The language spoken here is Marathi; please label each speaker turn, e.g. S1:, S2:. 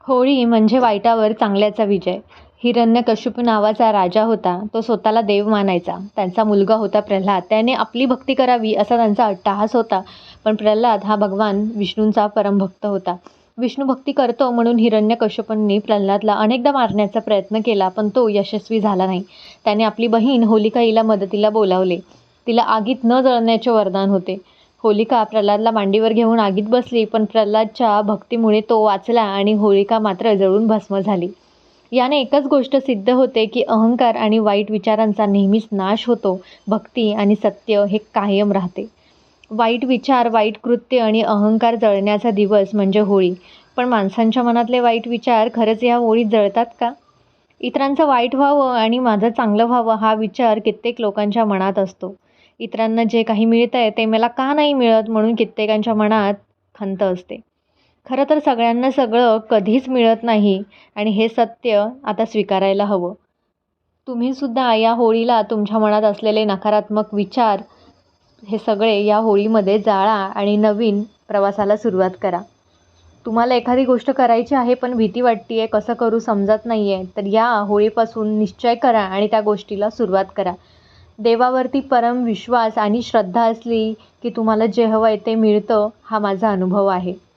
S1: होळी म्हणजे वाईटावर चांगल्याचा विजय. हिरण्यकशिपू नावाचा राजा होता. तो स्वतःला देव मानायचा. त्यांचा मुलगा होता प्रल्हाद. त्याने आपली भक्ती करावी असा त्यांचा अट्टाहास होता. पण प्रल्हाद हा भगवान विष्णूंचा परमभक्त होता. विष्णू भक्ती करतो म्हणून हिरण्यकशिपूंनी प्रल्हादला अनेकदा मारण्याचा प्रयत्न केला, पण तो यशस्वी झाला नाही. त्याने आपली बहीण होलिका हिला मदतीला बोलावले. तिला आगीत न जळण्याचे वरदान होते. होलिका प्रल्हादला मांडीवर घेऊन आगीत बसली, पण प्रल्हादच्या भक्तीमुळे तो वाचला आणि होलिका मात्र जळून भस्म झाली. याने एकच गोष्ट सिद्ध होते की अहंकार आणि वाईट विचारांचा नेहमीच नाश होतो. भक्ती आणि सत्य हे कायम राहते. वाईट विचार, वाईट कृत्य आणि अहंकार जळण्याचा दिवस म्हणजे होळी. पण माणसांच्या मनातले वाईट विचार खरंच या होळीत जळतात का? इतरांचं वाईट व्हावं आणि माझं चांगलं व्हावं हा विचार कित्येक लोकांच्या मनात असतो. इतरांना जे काही मिळतंय ते मला का नाही मिळत म्हणून कित्येकांच्या मनात खंत असते. खरं तर सगळ्यांना सगळं कधीच मिळत नाही आणि हे सत्य आता स्वीकारायला हवं. तुम्हीसुद्धा या होळीला तुमच्या मनात असलेले नकारात्मक विचार हे सगळे या होळीमध्ये जाळा आणि नवीन प्रवासाला सुरुवात करा. तुम्हाला एखादी गोष्ट करायची आहे पण भीती वाटते आहे, कसं करू समजत नाही आहे, तर या होळीपासून निश्चय करा आणि त्या गोष्टीला सुरुवात करा. देवावरती परम विश्वास आणि श्रद्धा असली की तुम्हाला जे हवं आहे ते मिळतं, हा माझा अनुभव आहे.